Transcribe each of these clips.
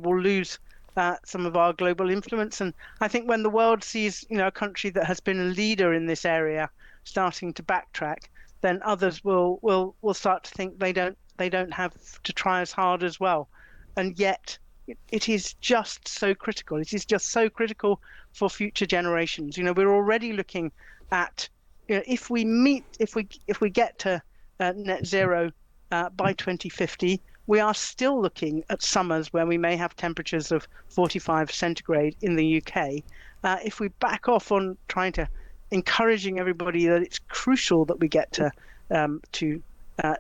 will lose some of our global influence. And I think when the world sees, a country that has been a leader in this area starting to backtrack, then others will start to think they don't have to try as hard as well. And yet it is just so critical. It is just so critical for future generations. We're already looking at, if we get to net zero by 2050, we are still looking at summers where we may have temperatures of 45 centigrade in the UK. If we back off on trying to encouraging everybody that it's crucial that we get to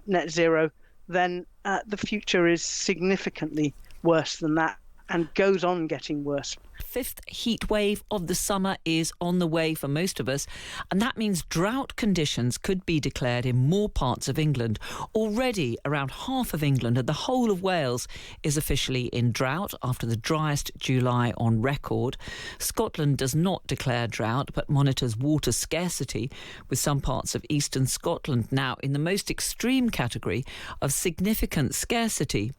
net zero, then the future is significantly worse than that and goes on getting worse. Fifth heat wave of the summer is on the way for most of us, and that means drought conditions could be declared in more parts of England. Already around half of England and the whole of Wales is officially in drought after the driest July on record. Scotland does not declare drought but monitors water scarcity, with some parts of eastern Scotland now in the most extreme category of significant scarcity.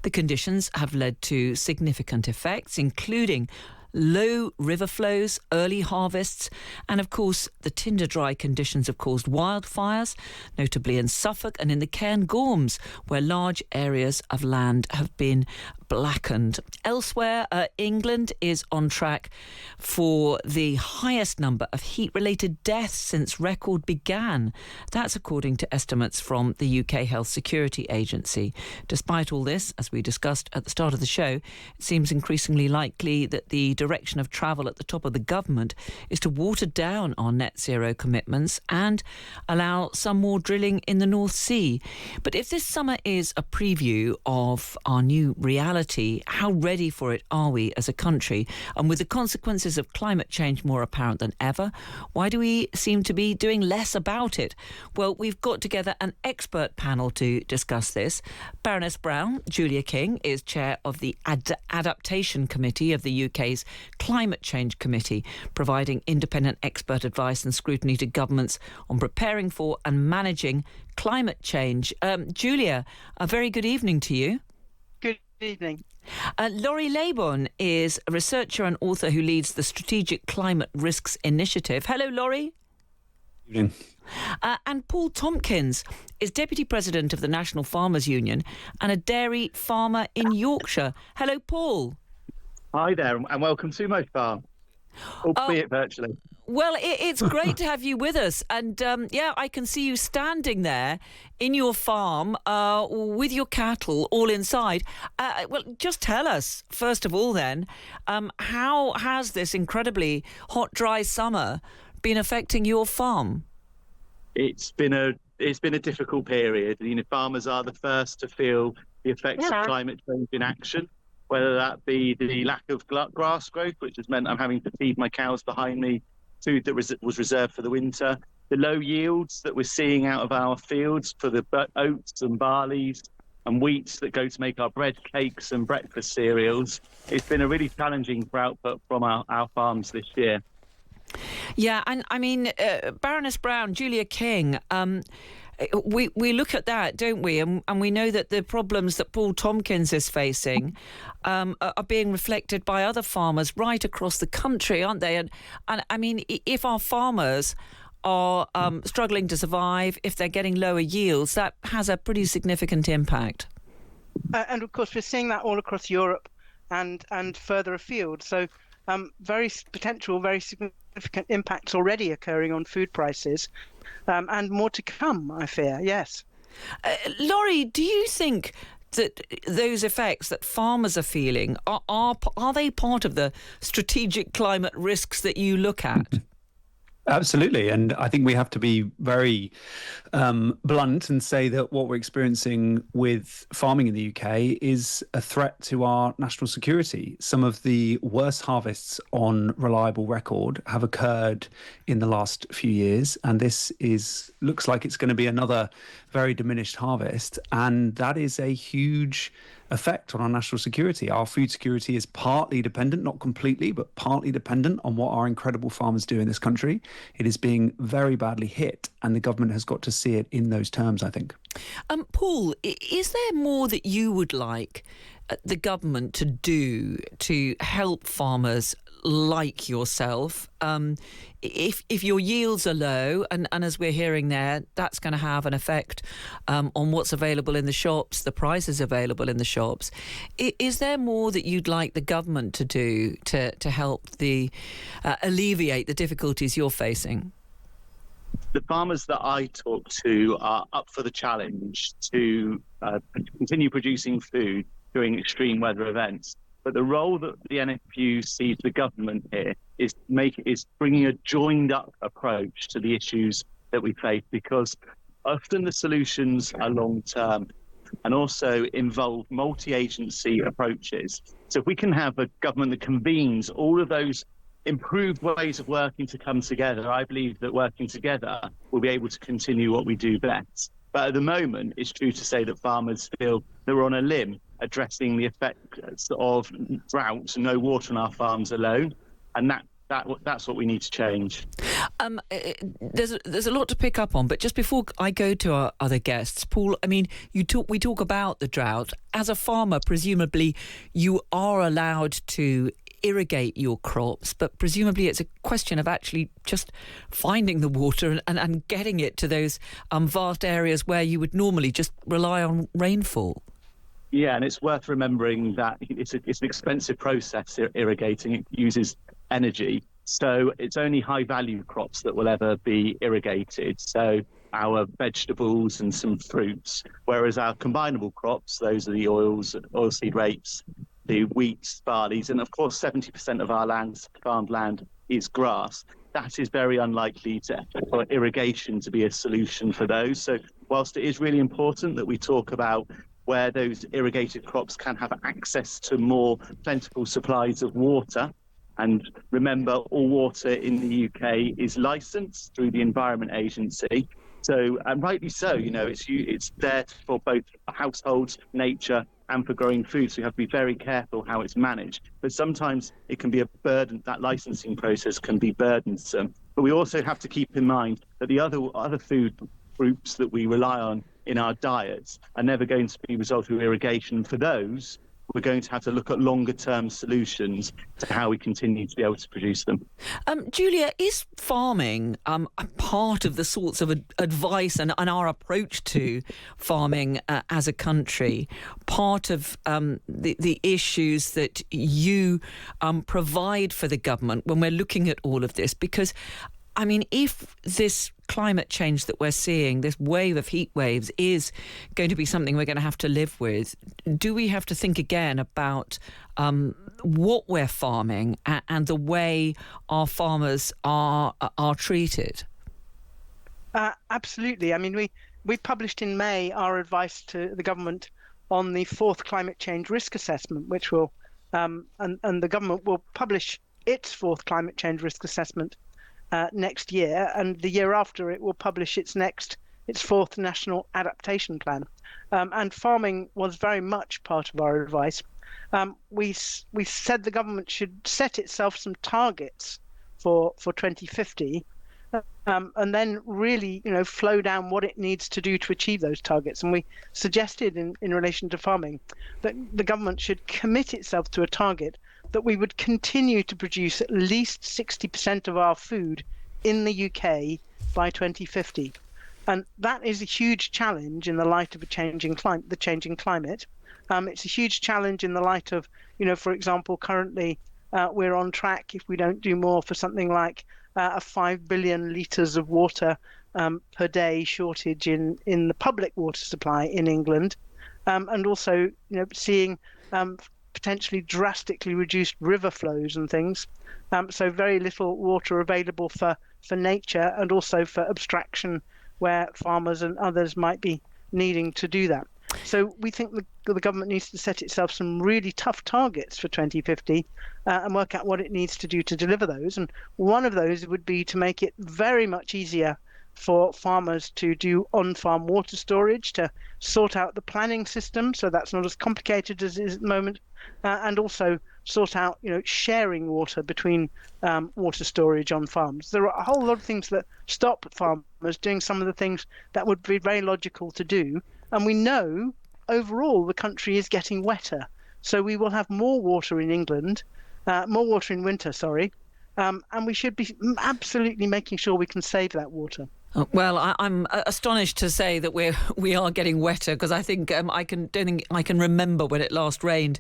The conditions have led to significant effects, including low river flows, early harvests, and of course the tinder dry conditions have caused wildfires, notably in Suffolk and in the Cairngorms, where large areas of land have been blackened. Elsewhere, England is on track for the highest number of heat-related deaths since record began. That's according to estimates from the UK Health Security Agency. Despite all this, as we discussed at the start of the show, it seems increasingly likely that the direction of travel at the top of the government is to water down our net zero commitments and allow some more drilling in the North Sea. But if this summer is a preview of our new reality, how ready for it are we as a country? And with the consequences of climate change more apparent than ever, why do we seem to be doing less about it? Well, we've got together an expert panel to discuss this. Baroness Brown, Julia King, is chair of the Adaptation Committee of the UK's Climate Change Committee, providing independent expert advice and scrutiny to governments on preparing for and managing climate change. Julia, a very good evening to you. Good evening. Laurie Laybourn is a researcher and author who leads the Strategic Climate Risks Initiative. Hello, Laurie. Good evening. And Paul Tompkins is Deputy President of the National Farmers Union and a dairy farmer in Yorkshire. Hello, Paul. Hi there, and welcome to my farm, albeit virtually. Well, it's great to have you with us. And, I can see you standing there in your farm with your cattle all inside. Well, just tell us, first of all, then, how has this incredibly hot, dry summer been affecting your farm? It's been a difficult period. Farmers are the first to feel the effects of climate change in action, whether that be the lack of grass growth, which has meant I'm having to feed my cows behind me food that was reserved for the winter, the low yields that we're seeing out of our fields for the oats and barleys and wheats that go to make our bread, cakes and breakfast cereals. It's been a really challenging for output from our farms this year. Yeah, and I mean, Baroness Brown, Julia King, we look at that, don't we? And we know that the problems that Paul Tompkins is facing are being reflected by other farmers right across the country, aren't they? And I mean, if our farmers are struggling to survive, if they're getting lower yields, that has a pretty significant impact. And of course, we're seeing that all across Europe and further afield. So very significant impacts already occurring on food prices. And more to come, I fear, yes. Laurie, do you think that those effects that farmers are feeling, are they part of the strategic climate risks that you look at? Absolutely. And I think we have to be very blunt and say that what we're experiencing with farming in the UK is a threat to our national security. Some of the worst harvests on reliable record have occurred in the last few years. And this looks like it's going to be another very diminished harvest. And that is a huge effect on our national security. Our food security is partly dependent, not completely, but partly dependent on what our incredible farmers do in this country. It is being very badly hit, and the government has got to see it in those terms, I think. Paul, is there more that you would like the government to do to help farmers like yourself? If your yields are low, and as we're hearing there, that's going to have an effect on what's available in the shops, the prices available in the shops. Is there more that you'd like the government to do to help alleviate the difficulties you're facing? The farmers that I talk to are up for the challenge to continue producing food during extreme weather events. But the role that the NFU sees the government here is bringing a joined-up approach to the issues that we face, because often the solutions are long-term and also involve multi-agency approaches. So if we can have a government that convenes all of those improved ways of working to come together, I believe that working together we'll be able to continue what we do best. But at the moment, it's true to say that farmers feel they're on a limb addressing the effects of drought, no water on our farms alone, and that's what we need to change. There's a lot to pick up on, but just before I go to our other guests, Paul, I mean, we talk about the drought. As a farmer, presumably you are allowed to irrigate your crops, but presumably it's a question of actually just finding the water and getting it to those vast areas where you would normally just rely on rainfall. Yeah, and it's worth remembering that it's an expensive process, irrigating. It uses energy. So it's only high-value crops that will ever be irrigated. So our vegetables and some fruits, whereas our combinable crops, those are the oilseed rapeseed, the wheats, barleys, and of course 70% of our farmed land is grass. That is very unlikely for irrigation to be a solution for those. So whilst it is really important that we talk about where those irrigated crops can have access to more plentiful supplies of water, and remember, all water in the UK is licensed through the Environment Agency. So, and rightly so, it's there for both households, nature, and for growing food. So you have to be very careful how it's managed. But sometimes it can be a burden. That licensing process can be burdensome. But we also have to keep in mind that the other food groups that we rely on in our diets are never going to be resolved through irrigation. For those, we're going to have to look at longer-term solutions to how we continue to be able to produce them. Julia, is farming a part of the sorts of advice and our approach to farming as a country, part of the issues that you provide for the government when we're looking at all of this? Because, I mean, if this climate change that we're seeing, this wave of heat waves, is going to be something we're going to have to live with, do we have to think again about what we're farming and the way our farmers are treated? Absolutely. I mean, we published in May our advice to the government on the fourth climate change risk assessment, which will and the government will publish its fourth climate change risk assessment next year, and the year after it will publish its fourth national adaptation plan. And farming was very much part of our advice. We said the government should set itself some targets for 2050, and then really flow down what it needs to do to achieve those targets. And we suggested in relation to farming that the government should commit itself to a target that we would continue to produce at least 60% of our food in the UK by 2050. And that is a huge challenge in the light of the changing climate. It's a huge challenge in the light of, for example, currently we're on track, if we don't do more, for something like a 5 billion litres of water per day shortage in the public water supply in England. And also, seeing potentially drastically reduced river flows and things. So very little water available for nature, and also for abstraction where farmers and others might be needing to do that. So we think the government needs to set itself some really tough targets for 2050 and work out what it needs to do to deliver those. And one of those would be to make it very much easier for farmers to do on-farm water storage, to sort out the planning system so that's not as complicated as it is at the moment, and also sort out, sharing water between water storage on farms. There are a whole lot of things that stop farmers doing some of the things that would be very logical to do. And we know overall the country is getting wetter. So we will have more water in England, more water in winter, sorry. And we should be absolutely making sure we can save that water. Well, I'm astonished to say that we are getting wetter, because I think don't think I can remember when it last rained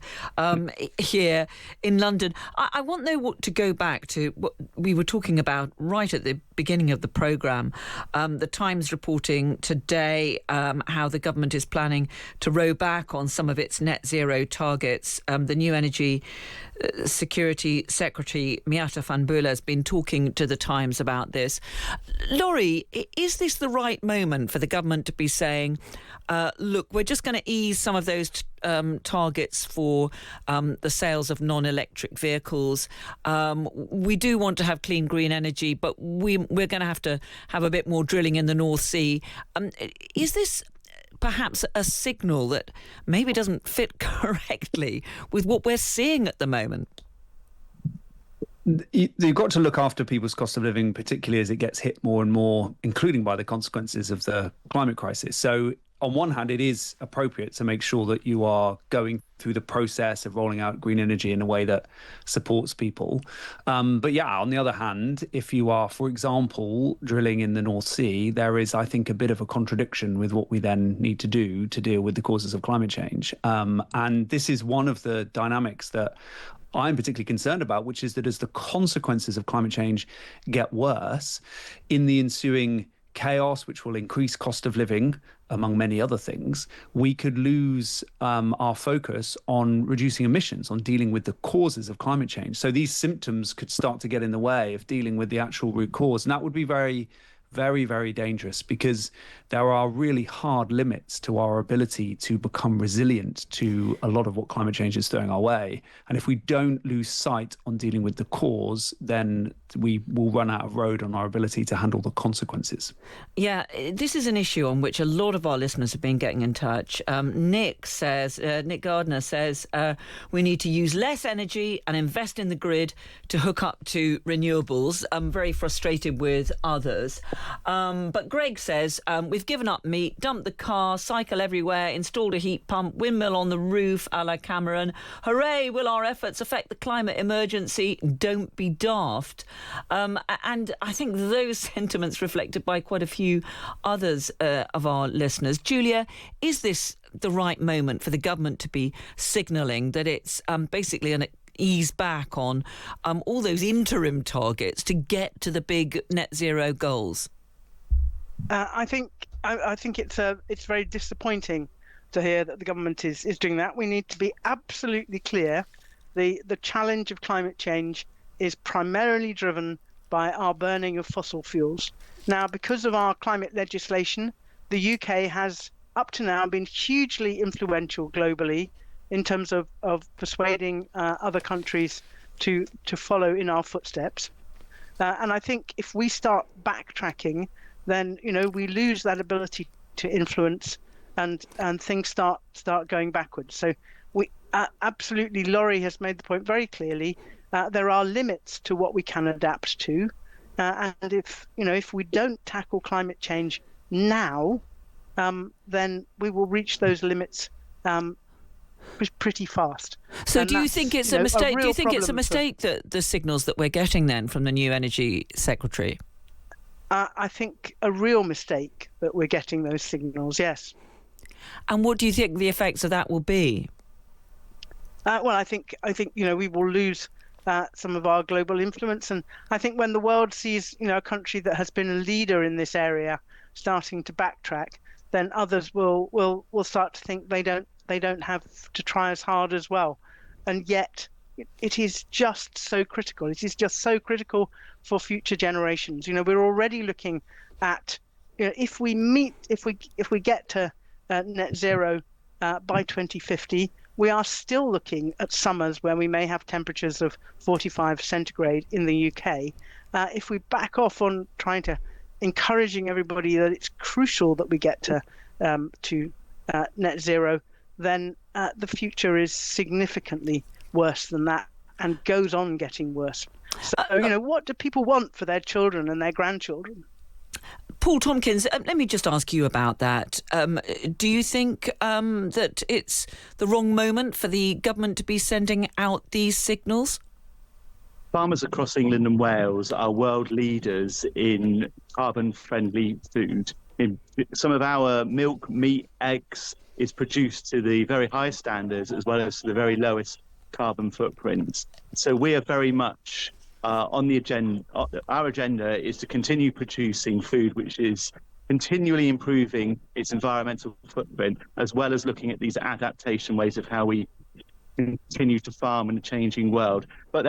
here in London. I want though to go back to what we were talking about right at the beginning of the programme. The Times reporting today how the government is planning to row back on some of its net zero targets. The new Energy Security Secretary Miata Fahnbulleh has been talking to the Times about this. Laurie, is this the right moment for the government to be saying, look, we're just going to ease some of those targets for the sales of non-electric vehicles. We do want to have clean, green energy, but we're going to have a bit more drilling in the North Sea. Is this perhaps a signal that maybe doesn't fit correctly with what we're seeing at the moment? You've got to look after people's cost of living, particularly as it gets hit more and more, including by the consequences of the climate crisis. So on one hand, it is appropriate to make sure that you are going through the process of rolling out green energy in a way that supports people. But yeah, on the other hand, if you are, for example, drilling in the North Sea, there is, I think, a bit of a contradiction with what we then need to do to deal with the causes of climate change. And this is one of the dynamics that I'm particularly concerned about, which is that as the consequences of climate change get worse, in the ensuing chaos, which will increase cost of living, among many other things, we could lose our focus on reducing emissions, on dealing with the causes of climate change. So these symptoms could start to get in the way of dealing with the actual root cause. And that would be very, very, very dangerous, because there are really hard limits to our ability to become resilient to a lot of what climate change is throwing our way. And if we don't lose sight on dealing with the cause, then we will run out of road on our ability to handle the consequences. Yeah, this is an issue on which a lot of our listeners have been getting in touch. Nick Gardner says, we need to use less energy and invest in the grid to hook up to renewables. I'm very frustrated with others. But Greg says, we've given up meat, dumped the car, cycle everywhere, installed a heat pump, windmill on the roof a la Cameron. Hooray, will our efforts affect the climate emergency? Don't be daft. And I think those sentiments reflected by quite a few others of our listeners. Julia, is this the right moment for the government to be signalling that it's basically an ease back on all those interim targets to get to the big net zero goals? I think it's very disappointing to hear that the government is doing that. We need to be absolutely clear. The challenge of climate change is primarily driven by our burning of fossil fuels. Now, because of our climate legislation, the UK has up to now been hugely influential globally in terms of persuading other countries to follow in our footsteps. And I think if we start backtracking, then we lose that ability to influence, and things start going backwards. So we absolutely, Laurie has made the point very clearly. There are limits to what we can adapt to, and if we don't tackle climate change now, then we will reach those limits pretty fast. So do you think it's a mistake? Do you think it's a mistake that the signals that we're getting then from the new Energy Secretary? I think a real mistake that we're getting those signals, yes. And what do you think the effects of that will be? Well, I think we will lose some of our global influence, and I think when the world sees a country that has been a leader in this area starting to backtrack, then others will start to think they don't have to try as hard as well. And yet it is just so critical. It is just so critical for future generations. We're already looking at if we get to net zero by 2050, we are still looking at summers where we may have temperatures of 45 centigrade in the UK. If we back off on trying to encouraging everybody that it's crucial that we get to net zero, then the future is significantly worse than that and goes on getting worse. So, what do people want for their children and their grandchildren? Paul Tompkins, let me just ask you about that. Do you think that it's the wrong moment for the government to be sending out these signals? Farmers across England and Wales are world leaders in carbon-friendly food. Some of our milk, meat, eggs is produced to the very high standards as well as to the very lowest carbon footprints. So we are very much on the agenda. Our agenda is to continue producing food which is continually improving its environmental footprint, as well as looking at these adaptation ways of how we continue to farm in a changing world. But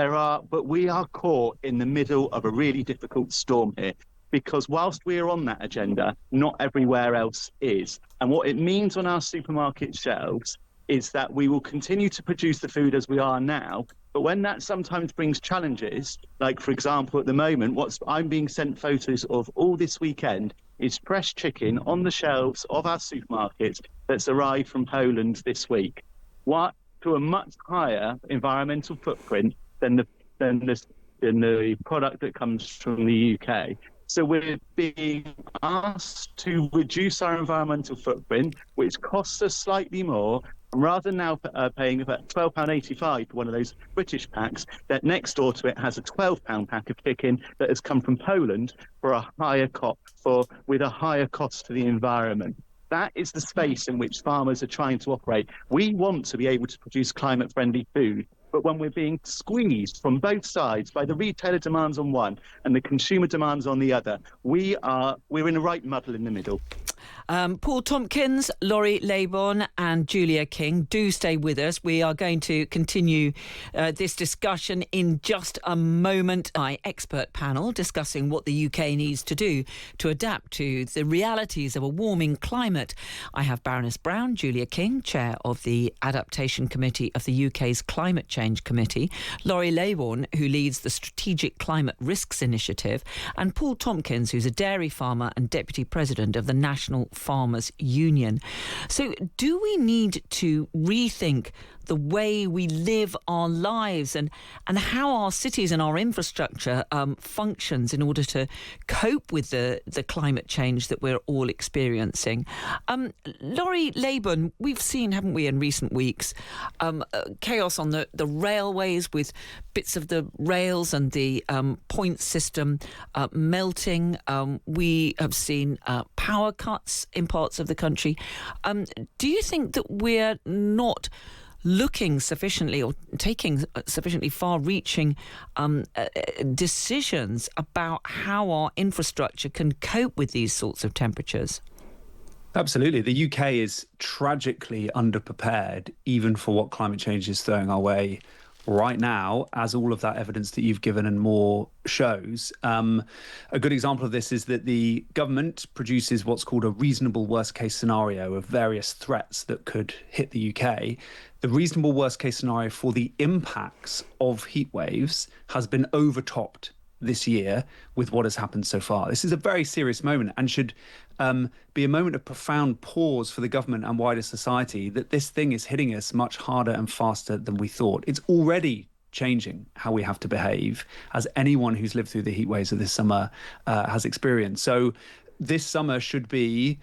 we are caught in the middle of a really difficult storm here, because whilst we are on that agenda, not everywhere else is. And what it means on our supermarket shelves is that we will continue to produce the food as we are now, but when that sometimes brings challenges, like, for example, at the moment, I'm being sent photos of all this weekend is fresh chicken on the shelves of our supermarkets that's arrived from Poland this week. What? To a much higher environmental footprint than the product that comes from the UK. So we're being asked to reduce our environmental footprint, which costs us slightly more. And rather than now paying about £12.85 for one of those British packs, that next door to it has a £12 pack of chicken that has come from Poland for a higher with a higher cost to the environment. That is the space in which farmers are trying to operate. We want to be able to produce climate-friendly food, but when we're being squeezed from both sides by the retailer demands on one and the consumer demands on the other, we're in a right muddle in the middle. Paul Tompkins, Laurie Laybourn and Julia King, do stay with us. We are going to continue this discussion in just a moment. My expert panel discussing what the UK needs to do to adapt to the realities of a warming climate. I have Baroness Brown, Julia King, Chair of the Adaptation Committee of the UK's Climate Change Committee, Laurie Laybourn, who leads the Strategic Climate Risks Initiative, and Paul Tompkins, who's a dairy farmer and Deputy President of the National Farmers Union. So do we need to rethink the way we live our lives and how our cities and our infrastructure functions in order to cope with the climate change that we're all experiencing? Laurie Laybourn, we've seen, haven't we, in recent weeks, chaos on the railways with bits of the rails and the point system melting. We have seen power cuts in parts of the country. Do you think that we're not looking sufficiently or taking sufficiently far-reaching decisions about how our infrastructure can cope with these sorts of temperatures? Absolutely. The UK is tragically underprepared even for what climate change is throwing our way right now, as all of that evidence that you've given and more shows. A good example of this is that the government produces what's called a reasonable worst case scenario of various threats that could hit the UK. The reasonable worst case scenario for the impacts of heat waves has been overtopped this year with what has happened so far. This is a very serious moment and should be a moment of profound pause for the government and wider society, that this thing is hitting us much harder and faster than we thought. It's already changing how we have to behave, as anyone who's lived through the heat waves of this summer has experienced. So this summer should be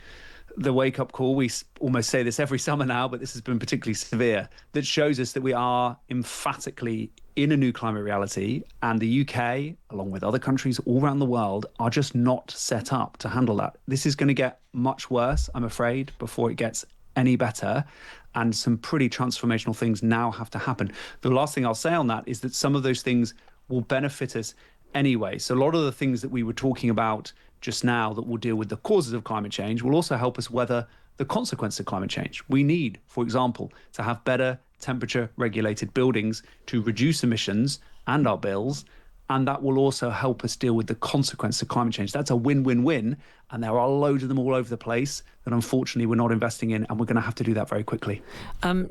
the wake-up call. We almost say this every summer now, but this has been particularly severe, that shows us that we are emphatically in a new climate reality, and the UK, along with other countries all around the world, are just not set up to handle that. This is going to get much worse, I'm afraid, before it gets any better, and some pretty transformational things now have to happen. The last thing I'll say on that is that some of those things will benefit us anyway. So a lot of the things that we were talking about just now that will deal with the causes of climate change will also help us weather the consequences of climate change. We need, for example, to have better temperature regulated buildings to reduce emissions and our bills, and that will also help us deal with the consequences of climate change. That's a win-win-win, and there are loads of them all over the place that unfortunately we're not investing in, and we're going to have to do that very quickly.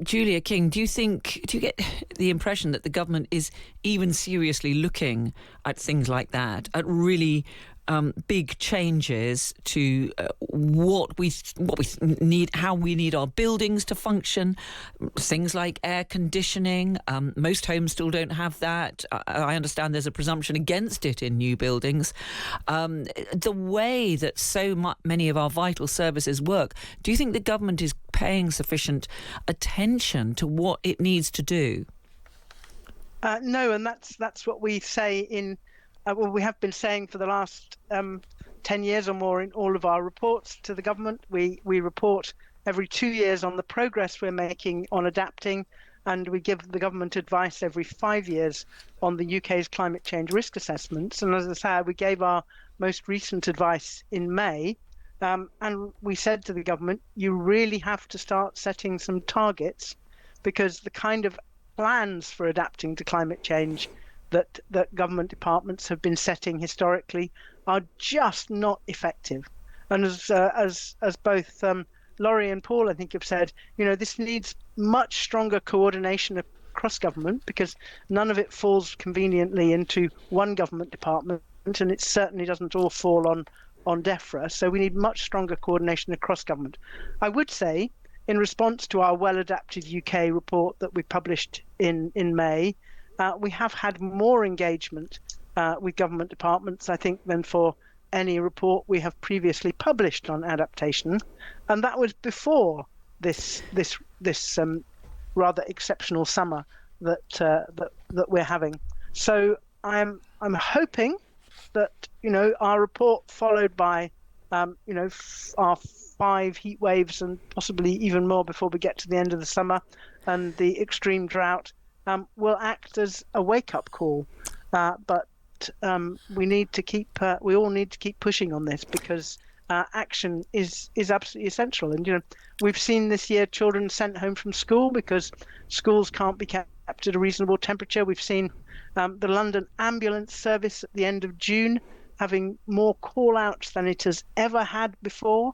Julia King, do you get the impression that the government is even seriously looking at things like that, at really big changes to what we need, how we need our buildings to function, things like air conditioning. Most homes still don't have that. I understand there's a presumption against it in new buildings. The way that so many of our vital services work, do you think the government is paying sufficient attention to what it needs to do? No, and that's what we say in. Well, we have been saying for the last 10 years or more in all of our reports to the government. We report every 2 years on the progress we're making on adapting, and we give the government advice every 5 years on the UK's climate change risk assessments. And as I said, we gave our most recent advice in May, and we said to the government, you really have to start setting some targets, because the kind of plans for adapting to climate change that government departments have been setting historically are just not effective. And as both Laurie and Paul, I think, have said, this needs much stronger coordination across government, because none of it falls conveniently into one government department, and it certainly doesn't all fall on DEFRA. So we need much stronger coordination across government. I would say, in response to our Well-Adapted UK report that we published in May, we have had more engagement with government departments, I think, than for any report we have previously published on adaptation, and that was before this rather exceptional summer that we're having. So I'm hoping that our report, followed by our 5 heat waves and possibly even more before we get to the end of the summer, and the extreme drought, will act as a wake-up call. But we all need to keep pushing on this, because action is absolutely essential. And we've seen this year children sent home from school because schools can't be kept at a reasonable temperature. We've seen the London ambulance service at the end of June having more call-outs than it has ever had before,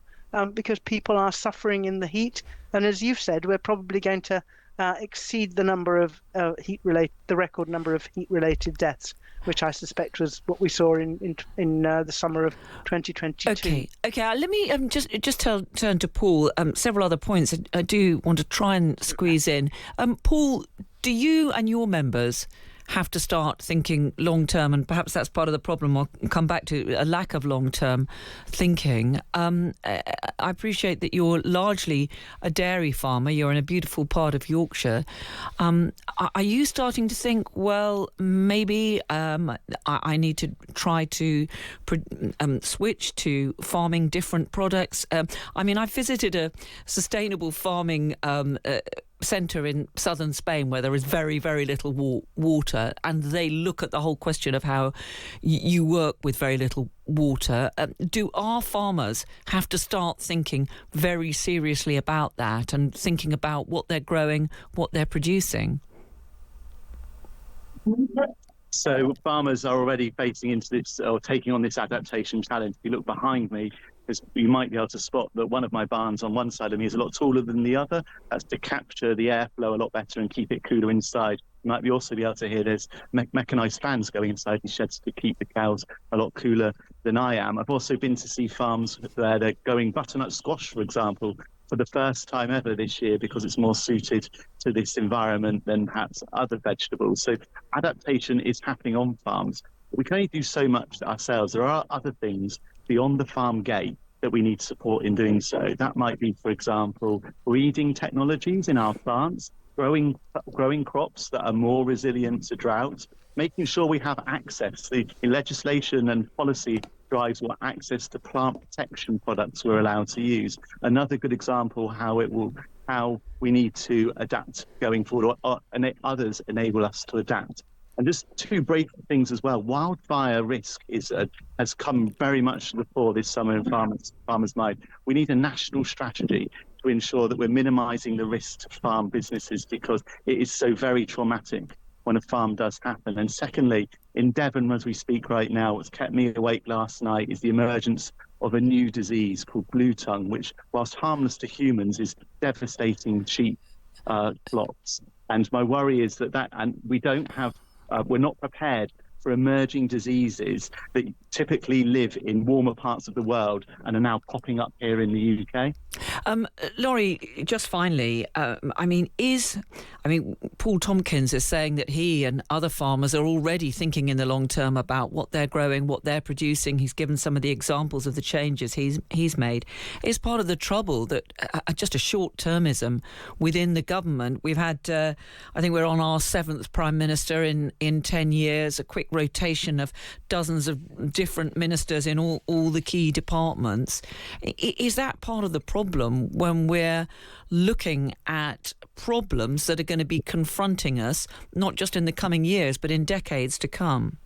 because people are suffering in the heat. And as you've said, we're probably going to exceed the number of the record number of heat-related deaths, which I suspect was what we saw in the summer of 2022. Okay. Let me just turn to Paul. Several other points I do want to try and squeeze in. Paul, do you and your members have to start thinking long-term, and perhaps that's part of the problem? I'll come back to a lack of long-term thinking. I appreciate that you're largely a dairy farmer. You're in a beautiful part of Yorkshire. Are you starting to think, well, maybe I need to try to switch to farming different products? I visited a sustainable farming centre in southern Spain where there is very, very little water, and they look at the whole question of how you work with very little water. Do our farmers have to start thinking very seriously about that, and thinking about what they're growing, what they're producing? So farmers are already facing into this, or taking on this adaptation challenge. If you look behind me, you might be able to spot that one of my barns on one side of me is a lot taller than the other. That's to capture the airflow a lot better and keep it cooler inside. You might also be able to hear there's mechanised fans going inside these sheds to keep the cows a lot cooler than I am. I've also been to see farms where they're going butternut squash, for example, for the first time ever this year, because it's more suited to this environment than perhaps other vegetables. So adaptation is happening on farms. We can only do so much ourselves. There are other things beyond the farm gate that we need support in doing so. That might be, for example, breeding technologies in our plants, growing crops that are more resilient to drought, making sure we have access. The legislation and policy drives what access to plant protection products we're allowed to use. Another good example how we need to adapt going forward, and others enable us to adapt. And just 2 brief things as well. Wildfire risk has come very much to the fore this summer in farmers' mind. We need a national strategy to ensure that we're minimising the risk to farm businesses, because it is so very traumatic when a farm does happen. And secondly, in Devon, as we speak right now, what's kept me awake last night is the emergence of a new disease called blue tongue, which, whilst harmless to humans, is devastating sheep flocks. And my worry is that and we don't have we're not prepared for emerging diseases that typically live in warmer parts of the world and are now popping up here in the UK. Laurie, just finally, Paul Tompkins is saying that he and other farmers are already thinking in the long term about what they're growing, what they're producing. He's given some of the examples of the changes he's made. It's part of the trouble that just a short-termism within the government. We've had, I think we're on our 7th Prime Minister in 10 years, a quick rotation of dozens of different ministers in all the key departments. Is that part of the problem when we're looking at problems that are going to be confronting us, not just in the coming years, but in decades to come?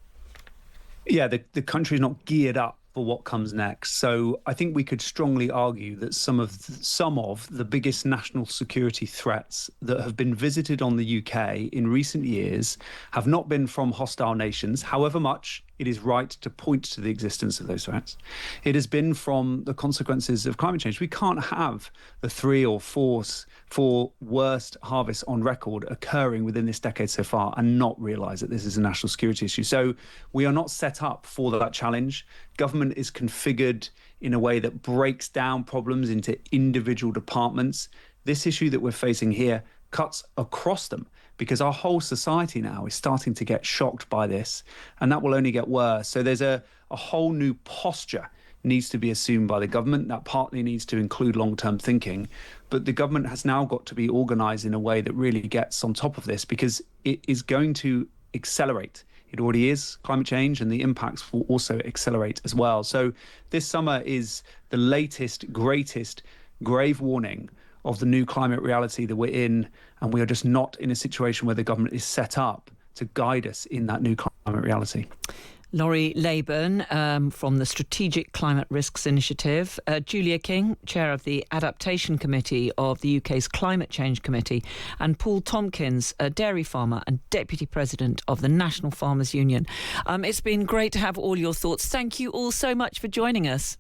Yeah, the country is not geared up for what comes next. So I think we could strongly argue that some of the biggest national security threats that have been visited on the UK in recent years have not been from hostile nations, however much it is right to point to the existence of those threats. It has been from the consequences of climate change. We can't have the 3 or 4 worst harvests on record occurring within this decade so far and not realise that this is a national security issue. So we are not set up for that challenge. Government is configured in a way that breaks down problems into individual departments. This issue that we're facing here cuts across them, because our whole society now is starting to get shocked by this, and that will only get worse. So there's a whole new posture needs to be assumed by the government. That partly needs to include long-term thinking, but the government has now got to be organised in a way that really gets on top of this, because it is going to accelerate. It already is, climate change, and the impacts will also accelerate as well. So this summer is the latest, greatest grave warning of the new climate reality that we're in, and we are just not in a situation where the government is set up to guide us in that new climate reality. Laurie Laybourn from the Strategic Climate Risks Initiative, Julia King, Chair of the Adaptation Committee of the UK's Climate Change Committee, and Paul Tompkins, a dairy farmer and Deputy President of the National Farmers Union. It's been great to have all your thoughts. Thank you all so much for joining us.